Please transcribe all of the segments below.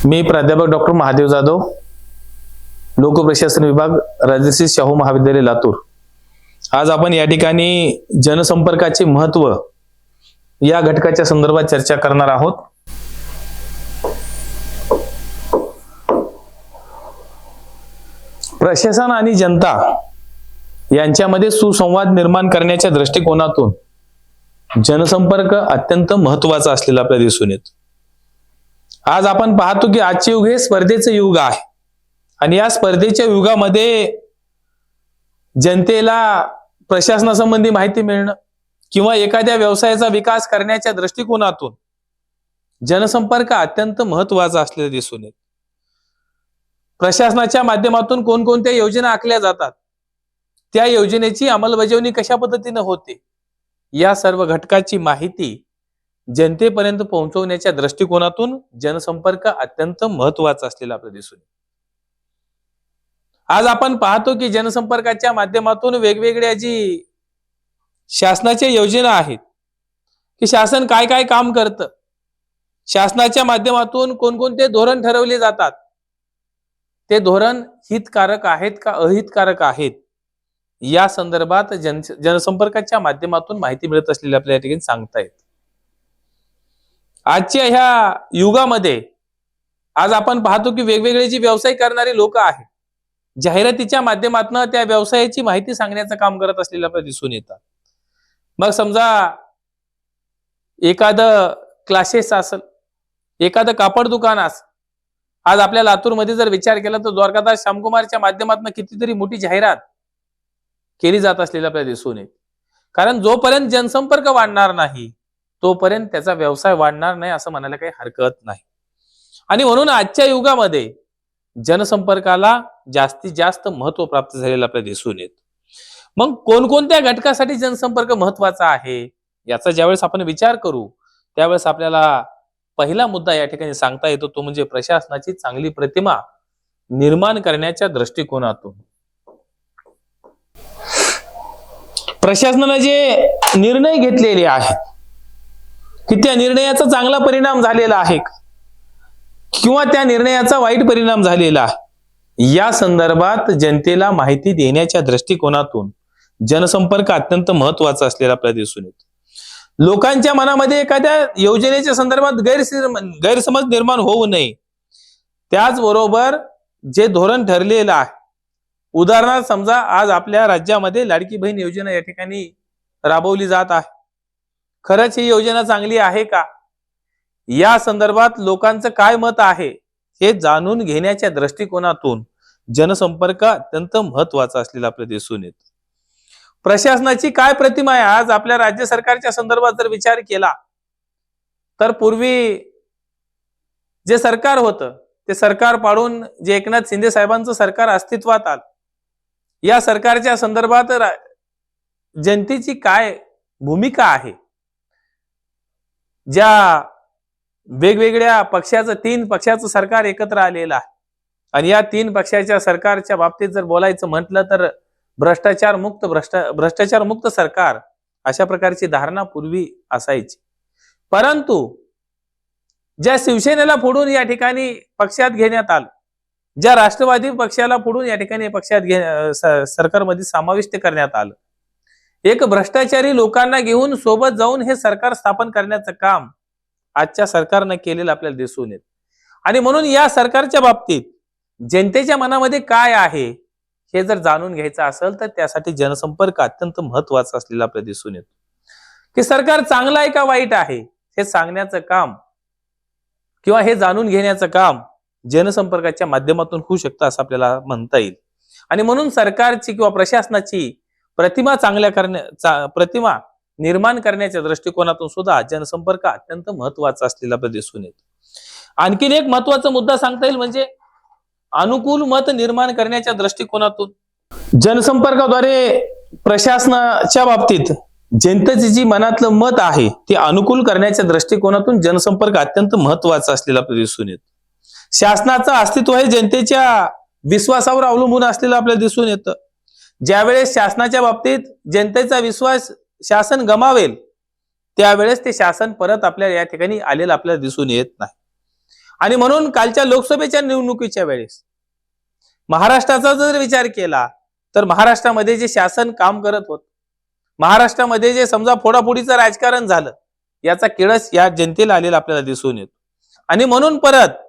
मी प्राध्यापक डॉक्टर महादेव जाधव, लोकप्रशासन विभाग, राजर्षी शाहू महाविद्यालय लातूर। आज आपण या ठिकाणी जनसंपर्काचे महत्त्व या घटकाच्या संदर्भात चर्चा करणार आहोत। प्रशासन आणि जनता यांच्यामध्ये सुसंवाद निर्माण करण्याच्या दृष्टिकोनातून जनसंपर्क अत्यंत महत्त्वाचा असलेला आपल्याला दिसून येतो। आज आपण पाहतो की आजचे युग हे स्पर्धेचे युग आहे आणि या स्पर्धेच्या युगामध्ये जनतेला प्रशासनासंबंधी माहिती मिळणं किंवा एखाद्या व्यवसायाचा विकास करण्याच्या दृष्टिकोनातून जनसंपर्क अत्यंत महत्त्वाचा असलेला दिसून येतो। प्रशासनाच्या माध्यमातून कोणकोणत्या योजना आखल्या जातात, त्या योजनेची अंमलबजावणी कशा पद्धतीने होते, या सर्व घटकाची माहिती जनतेपर्यंत पोहोचवण्याच्या दृष्टिकोनातून जनसंपर्क अत्यंत महत्त्वाचा असलेला आपल्याला दिसून येतो। आज आपण पाहतो की जनसंपर्काच्या माध्यमातून वेगवेगळ्या जी शासनाच्या योजना आहेत की शासन काय काय काम करतं, शासनाच्या माध्यमातून कोणकोणते धोरण ठरवले जातात, ते धोरण हितकारक आहेत का अहितकारक आहेत, या संदर्भात जनसंपर्काच्या माध्यमातून माहिती मिळत असलेली आपल्या या ठिकाणी सांगता येते। आजच्या ह्या युगामध्ये आज आपण पाहतो की वेगवेगळे जे व्यवसाय करणारे लोक आहेत, जाहिरातीच्या माध्यमातून त्या व्यवसायाची माहिती सांगण्याचं काम करत असलेलं आपल्याला दिसून येतात। मग समजा एखादं क्लासेस असेल, एखादं कापड दुकान असेल, आज आपल्या लातूरमध्ये जर विचार केला तर द्वारकादास श्यामकुमारच्या माध्यमातून कितीतरी मोठी जाहिरात केली जात असलेलं आपल्याला दिसून येते। कारण जोपर्यंत जनसंपर्क वाढणार नाही तोपर्यंत त्याचा व्यवसाय वाढणार नाही असं म्हणायला काही हरकत नाही। आणि म्हणून आजच्या युगामध्ये जनसंपर्काला जास्तीत जास्त महत्त्व प्राप्त झालेलं आपल्याला दिसून येत। मग कोणकोणत्या घटकासाठी जनसंपर्क महत्त्वाचा आहे याचा ज्यावेळेस आपण विचार करू त्यावेळेस आपल्याला पहिला मुद्दा या ठिकाणी सांगता येतो, तो म्हणजे प्रशासनाची चांगली प्रतिमा निर्माण करण्याच्या दृष्टिकोनातून प्रशासनाने जे निर्णय घेतलेले आहेत की त्या निर्णयाचा चांगला परिणाम झालेला आहे किंवा त्या निर्णयाचा वाईट परिणाम झालेला आहे, या संदर्भात जनतेला माहिती देण्याच्या दृष्टिकोनातून जनसंपर्क अत्यंत महत्त्वाचा असलेला आपल्याला दिसून येतो। लोकांच्या मनामध्ये एखाद्या योजनेच्या संदर्भात गैरसमज निर्माण होऊ नये, त्याचबरोबर जे धोरण ठरलेलं आहे, उदाहरणार्थ समजा आज आपल्या राज्यामध्ये लाडकी बहीण योजना या ठिकाणी राबवली जात आहे, खरंच ही योजना चांगली आहे का, या संदर्भात लोकांचं काय मत आहे हे जाणून घेण्याच्या दृष्टिकोनातून जनसंपर्क अत्यंत महत्त्वाचा असलेला आपल्याला दिसून येतो। प्रशासनाची काय प्रतिमा आहे, आज आपल्या राज्य सरकारच्या संदर्भात जर विचार केला तर पूर्वी जे सरकार होतं ते सरकार पाडून जे एकनाथ शिंदे साहेबांचं सरकार अस्तित्वात आलं, या सरकारच्या संदर्भात जनतेची काय भूमिका आहे, ज्या वेगवेगळ्या पक्षाचं 3 पक्षाचं सरकार एकत्र आलेलं आहे आणि या 3 पक्षाच्या सरकारच्या बाबतीत जर बोलायचं म्हटलं तर भ्रष्टाचार मुक्त सरकार अशा प्रकारची धारणा पूर्वी असायची। परंतु ज्या शिवसेनेला फोडून या ठिकाणी पक्षात घेण्यात आलं, ज्या राष्ट्रवादी पक्षाला फोडून या ठिकाणी पक्षात सरकारमध्ये समाविष्ट करण्यात आलं, एक भ्रष्टाचारी लोकांना घेऊन सोबत जाऊन हे सरकार स्थापन करण्याचं काम आजच्या सरकारने केलेलं आपल्याला दिसून येत। आणि म्हणून या सरकारच्या बाबतीत जनतेच्या मनामध्ये काय आहे हे जर जाणून घ्यायचं असेल तर त्यासाठी जनसंपर्क अत्यंत महत्त्वाचा असलेला आपल्याला दिसून येतो। की सरकार चांगलं आहे का वाईट आहे हे सांगण्याचं काम किंवा हे जाणून घेण्याचं काम जनसंपर्काच्या माध्यमातून होऊ शकतं असं आपल्याला म्हणता येईल। आणि म्हणून सरकारची किंवा प्रशासनाची प्रतिमा निर्माण करण्याच्या दृष्टिकोनातून सुद्धा जनसंपर्क अत्यंत महत्त्वाचा असलेला आपल्याला दिसून येतो। आणखीन एक महत्त्वाचा मुद्दा सांगता येईल म्हणजे अनुकूल मत निर्माण करण्याच्या दृष्टिकोनातून जनसंपर्काद्वारे प्रशासनाच्या बाबतीत जनतेचे जी मनातलं मत आहे ते अनुकूल करण्याच्या दृष्टिकोनातून जनसंपर्क अत्यंत महत्त्वाचा असलेला आपल्याला दिसून येतो। शासनाचं अस्तित्व हे जनतेच्या विश्वासावर अवलंबून असलेलं आपल्याला दिसून येतं। ज्यावेळेस शासनाच्या बाबतीत जनतेचा विश्वास शासन गमावेल त्यावेळेस ते शासन परत आपल्या या ठिकाणी आलेलं आपल्याला दिसून येत नाही। आणि म्हणून कालच्या लोकसभेच्या निवडणुकीच्या वेळेस महाराष्ट्राचा जर विचार केला तर महाराष्ट्रामध्ये जे शासन काम करत होत, महाराष्ट्रामध्ये जे समजा फोडाफोडीचं राजकारण झालं, याचा किळस या जनतेला आलेला आपल्याला दिसून येतो. आणि म्हणून परत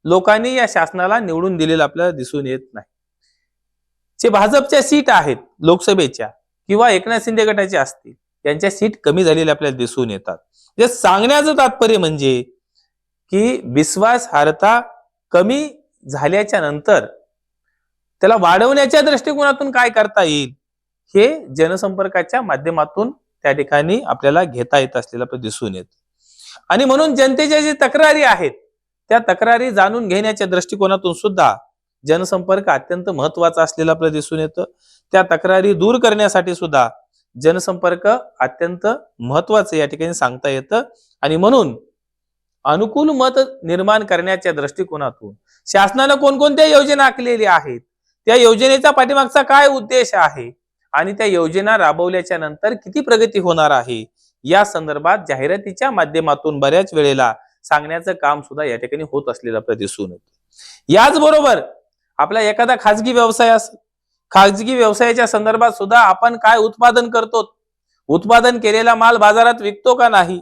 लोकांनी या शासनाला निवडून दिलेलं आपल्याला दिसून येत नाही. जे भाजपच्या सीट आहेत लोकसभेच्या किंवा एकनाथ शिंदे गटाचे असतील, यांच्या सीट कमी झालेल्या आपल्याला दिसून येतात. जे सांगण्याचं तात्पर्य म्हणजे की विश्वासार्हता कमी झाल्याच्या नंतर त्याला वाढवण्याच्या दृष्टिकोनातून काय करता येईल हे जनसंपर्काच्या माध्यमातून त्या ठिकाणी आपल्याला घेता येत असलेलं दिसून येत. आणि म्हणून जनतेच्या जे तक्रारी आहेत त्या तक्रारी जाणून घेण्याच्या दृष्टिकोनातून सुद्धा जनसंपर्क अत्यंत महत्वाचा असलेला आपल्याला दिसून येतं. त्या तक्रारी दूर करण्यासाठी सुद्धा जनसंपर्क अत्यंत महत्वाचं या ठिकाणी सांगता येतं. आणि म्हणून अनुकूल मत निर्माण करण्याच्या दृष्टिकोनातून शासनानं कोणकोणत्या योजना आखलेल्या आहेत, त्या योजनेचा पाठीमागचा काय उद्देश आहे आणि त्या योजना राबवल्याच्या नंतर किती प्रगती होणार आहे, या संदर्भात जाहिरातीच्या माध्यमातून बऱ्याच वेळेला सांगण्याचं काम सुद्धा या ठिकाणी होत असलेलं आपल्याला दिसून येतं. याचबरोबर आपला एखादा खाजगी व्यवसाय असेल, खाजगी व्यवसायाच्या संदर्भात सुद्धा आपण काय उत्पादन करतो, उत्पादन केलेला माल बाजारात विकतो का नाही,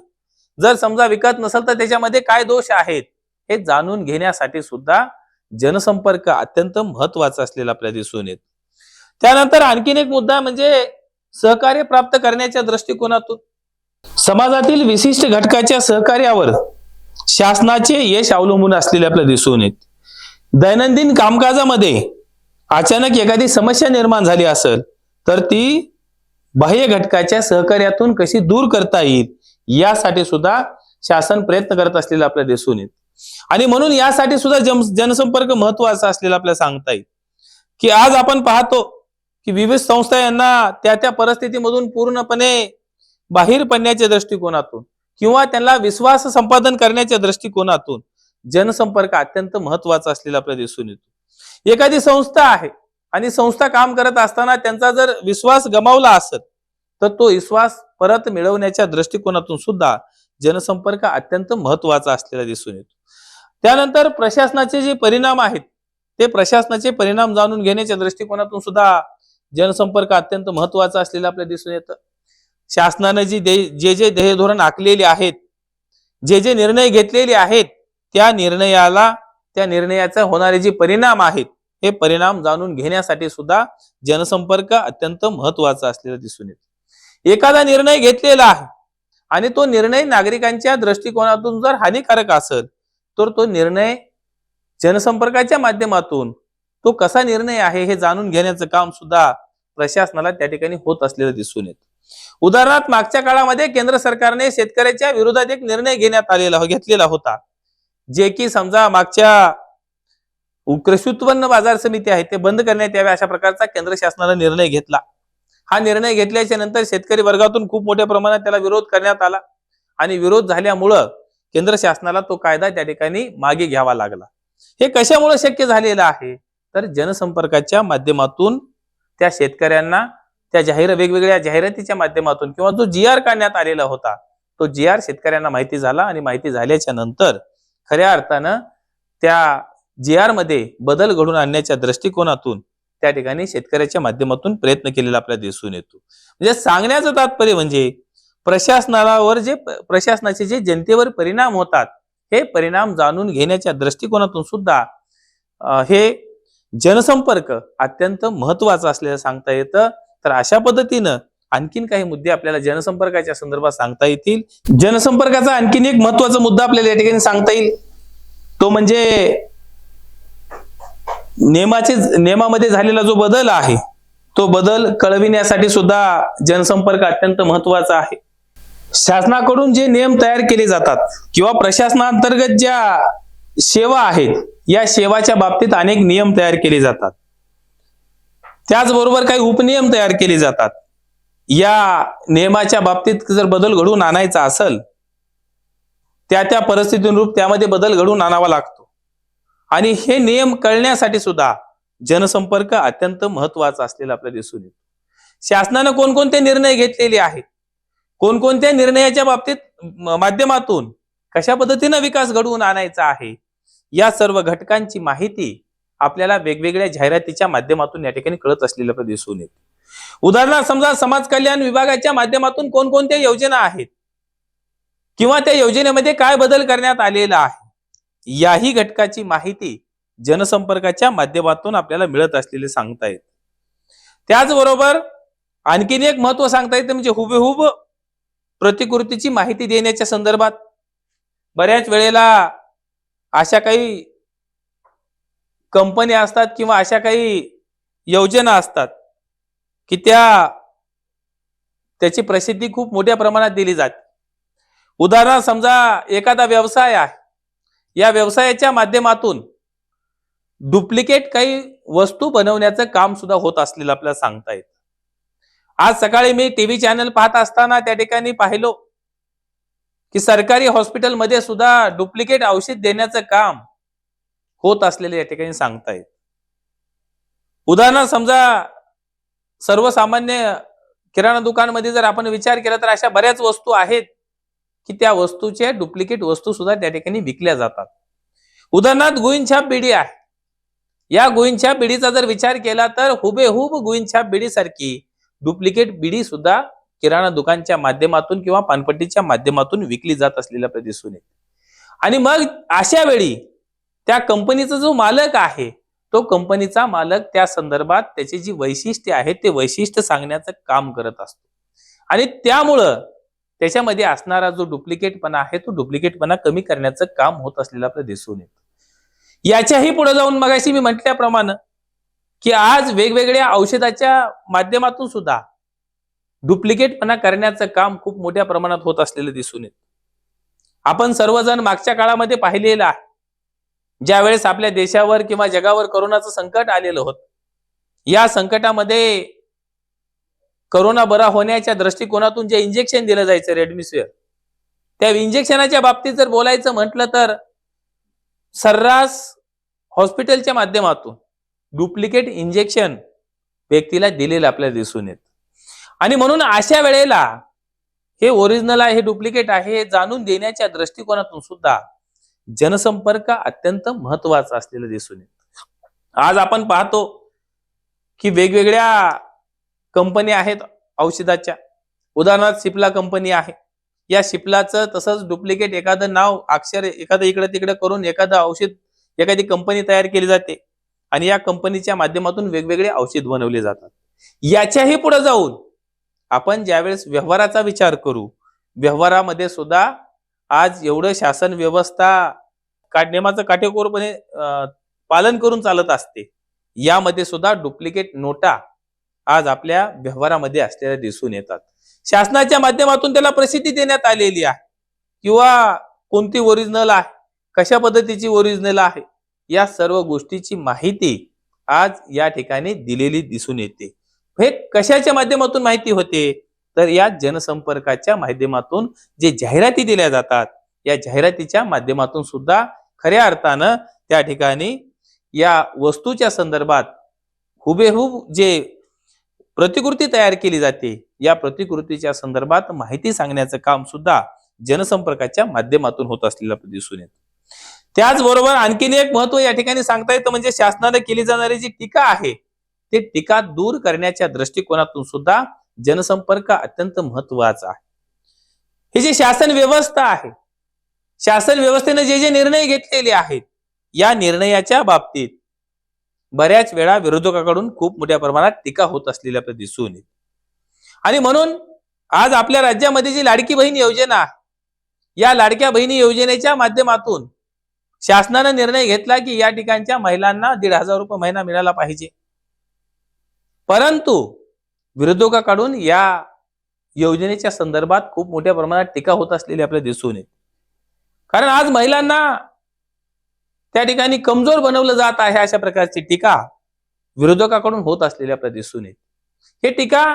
जर समजा विकत नसेल तर त्याच्यामध्ये काय दोष आहेत हे जाणून घेण्यासाठी सुद्धा जनसंपर्क अत्यंत महत्वाचा असलेला आपल्याला दिसून येत. त्यानंतर आणखीन एक मुद्दा म्हणजे सहकार्य प्राप्त करण्याच्या दृष्टिकोनातून समाजातील विशिष्ट घटकाच्या सहकार्यावर शासनाचे यश अवलंबून असलेले आपल्याला दिसून येत. दैनंदिन कामकाजामध्ये अचानक एखादी समस्या निर्माण झाली असेल तर ती बाह्य घटकाच्या सहकार्यातून कशी दूर करता येईल यासाठी सुद्धा शासन प्रयत्न करत असलेलं आपल्याला दिसून येत. आणि म्हणून यासाठी सुद्धा जनसंपर्क महत्वाचा असलेला आपल्याला सांगता येईल की आज आपण पाहतो की विविध संस्था यांना त्या परिस्थितीमधून पूर्णपणे बाहेर पडण्याच्या दृष्टिकोनातून किंवा त्यांना विश्वास संपादन करण्याच्या दृष्टिकोनातून जनसंपर्क अत्यंत महत्वाचा असलेला आपल्याला दिसून येतो. एखादी संस्था आहे आणि संस्था काम करत असताना त्यांचा जर विश्वास गमावला असेल तर तो विश्वास परत मिळवण्याच्या दृष्टिकोनातून सुद्धा जनसंपर्क अत्यंत महत्वाचा असलेला दिसून येतो. त्यानंतर प्रशासनाचे जे परिणाम आहेत ते प्रशासनाचे परिणाम जाणून घेण्याच्या दृष्टिकोनातून सुद्धा जनसंपर्क अत्यंत महत्वाचा असलेला आपल्याला दिसून येतं. शासनाने जे ध्येय धोरण आखलेले आहेत, जे निर्णय घेतलेले आहेत, त्या निर्णयाचा होणारे जे परिणाम आहेत हे परिणाम जाणून घेण्यासाठी सुद्धा जनसंपर्क अत्यंत महत्वाचा असलेला दिसून येतो. एखादा निर्णय घेतलेला आहे आणि तो निर्णय नागरिकांच्या दृष्टिकोनातून जर हानिकारक असेल तर तो निर्णय जनसंपर्काच्या माध्यमातून तो कसा निर्णय आहे हे जाणून घेण्याचं काम सुद्धा प्रशासनाला त्या ठिकाणी होत असलेलं दिसून येतं. उदाहरणार्थ मागच्या काळामध्ये केंद्र सरकारने शेतकऱ्याच्या विरोधात एक निर्णय घेतलेला होता, जे की समजा मागच्या कृषी उत्पन्न बाजार समिती आहे ते बंद करण्यात यावे अशा प्रकारचा केंद्र शासनाने निर्णय घेतला. हा निर्णय घेतल्याच्या नंतर शेतकरी वर्गातून खूप मोठ्या प्रमाणात त्याला विरोध करण्यात आला आणि विरोध झाल्यामुळं केंद्र शासनाला तो कायदा त्या ठिकाणी मागे घ्यावा लागला. हे कशामुळे शक्य झालेलं आहे तर जनसंपर्काच्या माध्यमातून त्या शेतकऱ्यांना त्या वेगवेगळ्या जाहिरातीच्या माध्यमातून किंवा जो GR काढण्यात आलेला होता तो GR शेतकऱ्यांना माहिती झाला आणि माहिती झाल्याच्या नंतर खऱ्या अर्थानं त्या GR मध्ये बदल घडून आणण्याच्या दृष्टिकोनातून त्या ठिकाणी शेतकऱ्याच्या माध्यमातून प्रयत्न केलेला आपल्याला दिसून येतो. म्हणजे सांगण्याचं तात्पर्य म्हणजे प्रशासनाचे जे जनतेवर परिणाम होतात हे परिणाम जाणून घेण्याच्या दृष्टिकोनातून सुद्धा हे जनसंपर्क अत्यंत महत्वाचा असलेलं सांगता येतं. तर अशा पद्धतीनं आणखीन काही मुद्दे आपल्याला जनसंपर्काच्या संदर्भात सांगता येतील. जनसंपर्काचा आणखीन एक महत्वाचा मुद्दा आपल्याला या ठिकाणी सांगता येईल तो म्हणजे नियमामध्ये झालेला जो बदल आहे तो बदल कळविण्यासाठी सुद्धा जनसंपर्क अत्यंत महत्वाचा आहे. शासनाकडून जे नियम तयार केले जातात किंवा प्रशासनाअंतर्गत ज्या सेवा आहेत या सेवाच्या बाबतीत अनेक नियम तयार केले जातात. त्याचबरोबर काही उपनियम तयार केले जातात. या नियमाच्या बाबतीत जर बदल घडवून आणायचा असेल त्या परिस्थितीनुरूप त्यामध्ये बदल घडवून आणावा लागतो. आणि हे नियम कळण्यासाठी सुद्धा जनसंपर्क अत्यंत महत्वाचा असलेला आपल्याला दिसून येतो. शासनाने कोणकोणते निर्णय घेतलेले आहेत, कोणकोणत्या निर्णयाच्या बाबतीत माध्यमातून कशा पद्धतीने विकास घडवून आणायचा आहे या सर्व घटकांची माहिती आपल्याला वेगवेगळ्या जाहिरातीच्या माध्यमातून या ठिकाणी कळत असलेलं आपल्याला दिसून येते. उदाहरणार्थ समजा समाज कल्याण विभागाच्या माध्यमातून कोणकोणत्या योजना आहेत किंवा त्या योजनेमध्ये काय बदल करण्यात आलेला आहे, याही घटकाची माहिती जनसंपर्काच्या माध्यमातून आपल्याला मिळत असलेले सांगता येते. त्याचबरोबर आणखीन एक महत्व सांगता येते म्हणजे हुबेहूब प्रतिकृतीची माहिती देण्याच्या संदर्भात बऱ्याच वेळेला अशा काही कंपन्या असतात किंवा अशा काही योजना असतात की त्याची प्रसिद्धी खूप मोठ्या प्रमाणात दिली जाते. उदाहरणार्थ समजा एखादा व्यवसाय आहे, या व्यवसायाच्या माध्यमातून डुप्लिकेट काही वस्तू बनवण्याचं काम सुद्धा होत असलेलं आपल्याला सांगता येतं. आज सकाळी मी टीव्ही चॅनल पाहत असताना त्या ठिकाणी पाहिलो की सरकारी हॉस्पिटलमध्ये सुद्धा डुप्लिकेट औषध देण्याचं काम होत असलेले या ठिकाणी सांगता येत. उदाहरणार्थ समजा सर्वसामान्य किराणा दुकानमध्ये जर आपण विचार केला तर अशा बऱ्याच वस्तू आहेत की त्या वस्तूचे डुप्लिकेट वस्तू सुद्धा त्या ठिकाणी विकल्या जातात. उदाहरणार्थ गुईनछाप बिडी आहे, या गुईनछाप बिडीचा जर विचार केला तर हुबेहूब गुईनछाप बिडी सारखी डुप्लिकेट बिडी सुद्धा किराणा दुकानच्या माध्यमातून किंवा पानपट्टीच्या माध्यमातून विकली जात असलेल्या आपल्याला दिसून येते. आणि मग अशा वेळी त्या कंपनीचा जो मालक आहे तो कंपनीचा मालक त्या संदर्भात त्याची जी वैशिष्ट्ये आहेत ते वैशिष्ट्य सांगण्याचं काम करत असतो आणि त्यामुळं त्याच्यामध्ये असणारा जो डुप्लिकेटपणा आहे तो डुप्लिकेटपणा कमी करण्याचं काम होत असलेलं आपल्याला दिसून येतं. याच्याही पुढे जाऊन मगाशी मी म्हटल्याप्रमाणे की आज वेगवेगळ्या औषधाच्या माध्यमातून सुद्धा डुप्लिकेटपणा करण्याचं काम खूप मोठ्या प्रमाणात होत असलेलं दिसून येतं. आपण सर्वजण मागच्या काळामध्ये पाहिलेलं आहे, ज्या वेळेस आपल्या देशावर किंवा जगावर कोरोनाचं संकट आलेलं होतं, या संकटामध्ये कोरोना बरा होण्याच्या दृष्टिकोनातून जे इंजेक्शन दिलं जायचं रेमडेसिवीर, त्या इंजेक्शनाच्या बाबतीत जर बोलायचं म्हटलं तर सर्रास हॉस्पिटलच्या माध्यमातून डुप्लिकेट इंजेक्शन व्यक्तीला दिलेलं आपल्याला दिसून येतं. आणि म्हणून अशा वेळेला हे ओरिजिनल आहे हे डुप्लिकेट आहे हे जाणून देण्याच्या दृष्टिकोनातून सुद्धा जनसंपर्क अत्यंत महत्वाचा असलेलं दिसून येतं. आज आपण पाहतो की वेगवेगळ्या कंपन्या आहेत औषधाच्या. उदाहरणार्थ सिप्ला कंपनी आहे, या सिप्लाचं तसंच डुप्लिकेट एखादं नाव अक्षर एखादं इकडे तिकडे करून एखादं औषध एखादी कंपनी तयार केली जाते आणि या कंपनीच्या माध्यमातून वेगवेगळे औषध बनवले जातात. याच्याही पुढे जाऊन आपण ज्यावेळेस व्यवहाराचा विचार करू, व्यवहारामध्ये सुद्धा आज एवढं शासन व्यवस्था नियमाचं काटेकोरपणे पालन करून चालत असते, यामध्ये सुद्धा डुप्लिकेट नोटा आज आपल्या व्यवहारामध्ये असलेल्या दिसून येतात. शासनाच्या माध्यमातून त्याला प्रसिद्धी देण्यात आलेली आहे किंवा कोणती ओरिजिनल आहे, कशा पद्धतीची ओरिजिनल आहे, या सर्व गोष्टीची माहिती आज या ठिकाणी दिलेली दिसून येते. हे कशाच्या माध्यमातून माहिती होते तर या जनसंपर्काच्या माध्यमातून जे जाहिराती दिल्या जातात या जाहिरातीच्या माध्यमातून सुद्धा खऱ्या अर्थानं त्या ठिकाणी या वस्तूच्या संदर्भात हुबेहूब जे प्रतिकृती तयार केली जाते या प्रतिकृतीच्या संदर्भात माहिती सांगण्याचं काम सुद्धा जनसंपर्काच्या माध्यमातून होत असलेलं दिसून येतं. त्याचबरोबर आणखीन एक महत्व या ठिकाणी सांगता येतं म्हणजे शासनाने केली जाणारी जी टीका आहे ते टीका दूर करण्याच्या दृष्टिकोनातून सुद्धा जनसंपर्क अत्यंत महत्वाचा आहे. हे जे शासन व्यवस्था आहे, शासन व्यवस्थेने जे जे निर्णय घेतलेले आहेत या निर्णयाच्या बाबतीत बऱ्याच वेळा विरोधकाकडून खूप मोठ्या प्रमाणात टीका होत असलेली आपल्याला दिसून येते. आणि म्हणून आज आपल्या राज्यामध्ये जी लाडकी बहीण योजना आहे, या लाडक्या बहिणी योजनेच्या माध्यमातून शासनाने निर्णय घेतला की या ठिकाणच्या महिलांना 1,500 रुपये महिना मिळाला पाहिजे. परंतु विरोधकाकडून या योजनेच्या संदर्भात खूप मोठ्या प्रमाणात टीका होत असलेली आपल्याला दिसून येते. कारण आज महिलांना त्या ठिकाणी कमजोर बनवलं जात आहे अशा प्रकारची टीका विरोधकाकडून होत असलेली आपल्याला दिसून येते. हे टीका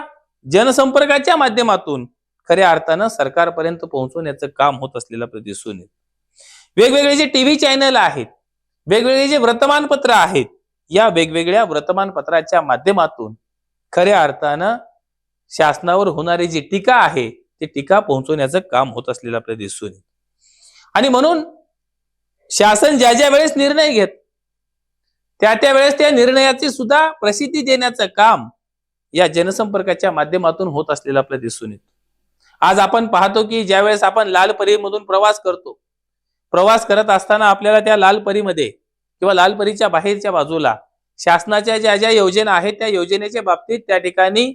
जनसंपर्काच्या माध्यमातून खऱ्या अर्थानं सरकारपर्यंत पोहोचवण्याचं काम होत असलेलं आपल्याला दिसून येते. वेगवेगळे जे टीव्ही चॅनल आहेत, वेगवेगळे जे वर्तमानपत्र आहेत, या वेगवेगळ्या वर्तमानपत्राच्या माध्यमातून खऱ्या अर्थानं शासनावर होणारी जी टीका आहे ती टीका पोहोचवण्याचं काम होत असलेलं आपल्याला दिसून येते. आणि म्हणून शासन ज्या ज्या वेळेस निर्णय घेत त्या वेळेस त्या निर्णयाची सुद्धा प्रसिद्धी देण्याचं काम या जनसंपर्काच्या माध्यमातून होत असलेलं आपल्याला दिसून येतं. आज आपण पाहतो की ज्यावेळेस आपण लाल परीमधून प्रवास करतो, प्रवास करत असताना आपल्याला त्या लाल परीमध्ये किंवा लाल परीच्या बाहेरच्या बाजूला शासनाच्या ज्या ज्या योजना आहेत त्या योजनेच्या बाबतीत त्या ठिकाणी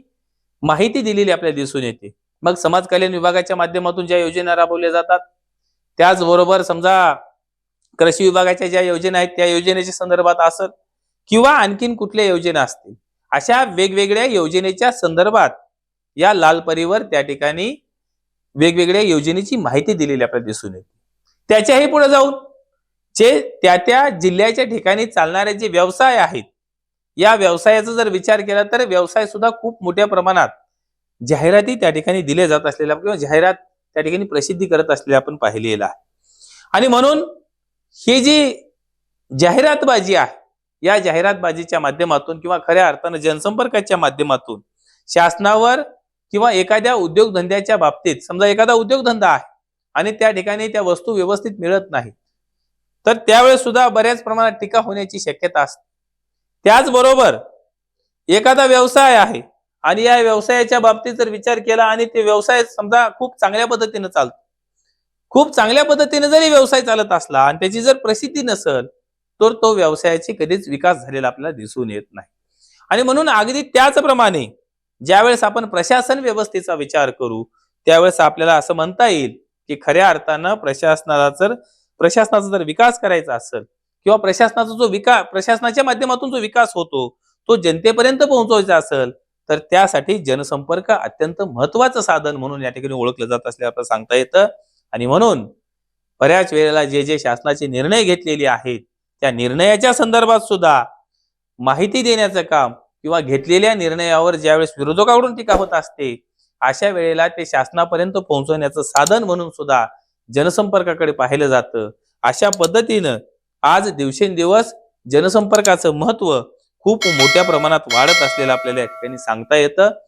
माहिती दिलेली आपल्याला दिसून येते. मग समाज कल्याण विभागाच्या माध्यमातून ज्या योजना राबवल्या जातात, त्याचबरोबर समजा कृषी विभागाच्या ज्या योजना आहेत त्या योजनेच्या संदर्भात असेल किंवा आणखीन कुठल्या योजना असतील, अशा वेगवेगळ्या योजनेच्या संदर्भात या लाल परीवर त्या ठिकाणी वेगवेगळ्या योजनेची माहिती दिलेली आपल्याला दिसून येते. त्याच्याही पुढे जाऊन जे त्या जिल्ह्याच्या ठिकाणी चालणारे जे व्यवसाय आहेत, या व्यवसायाचा जर विचार केला तर व्यवसाय सुद्धा खूप मोठ्या प्रमाणात जाहिराती त्या ठिकाणी दिल्या जात असलेल्या किंवा जाहिरात त्या ठिकाणी प्रसिद्धी करत असलेल्या आपण पाहिलेलं आहे. आणि म्हणून ही जी जाहिरातबाजी आहे, या जाहिरातबाजीच्या माध्यमातून किंवा खऱ्या अर्थानं जनसंपर्काच्या माध्यमातून शासनावर किंवा एखाद्या उद्योगधंद्याच्या बाबतीत, समजा एखादा उद्योगधंदा आहे आणि त्या ठिकाणी त्या वस्तू व्यवस्थित मिळत नाही, तर त्यावेळेस सुद्धा बऱ्याच प्रमाणात टीका होण्याची शक्यता असते. त्याचबरोबर एखादा व्यवसाय आहे आणि या व्यवसायाच्या बाबतीत जर विचार केला आणि ते व्यवसाय समजा खूप चांगल्या पद्धतीने चालतो, खूप चांगल्या पद्धतीने जरी व्यवसाय चालत असला आणि त्याची जर प्रसिद्धी नसेल, तर तो व्यवसायाची कधीच विकास झालेला आपल्याला दिसून येत नाही. आणि म्हणून अगदी त्याचप्रमाणे ज्यावेळेस आपण प्रशासन व्यवस्थेचा विचार करू, त्यावेळेस आपल्याला असं म्हणता येईल की खऱ्या अर्थानं प्रशासनाचा जर विकास करायचा असेल किंवा प्रशासनाच्या माध्यमातून जो विकास होतो तो जनतेपर्यंत पोहोचवायचा असेल, तर त्यासाठी जनसंपर्क अत्यंत महत्वाचं साधन म्हणून या ठिकाणी ओळखलं जात असल्याचं आपल्याला सांगता येतं. आणि म्हणून बऱ्याच वेळेला जे जे शासनाचे निर्णय घेतलेले आहेत त्या निर्णयाच्या संदर्भात सुद्धा माहिती देण्याचं काम किंवा घेतलेल्या निर्णयावर ज्यावेळेस विरोधकाकडून टीका होत असते, अशा वेळेला ते शासनापर्यंत पोहोचवण्याचं साधन म्हणून सुद्धा जनसंपर्काकडे पाहिलं जातं. अशा पद्धतीनं आज दिवसेंदिवस जनसंपर्काचं महत्व खूप मोठ्या प्रमाणात वाढत असलेलं आपल्याला या ठिकाणी सांगता येतं.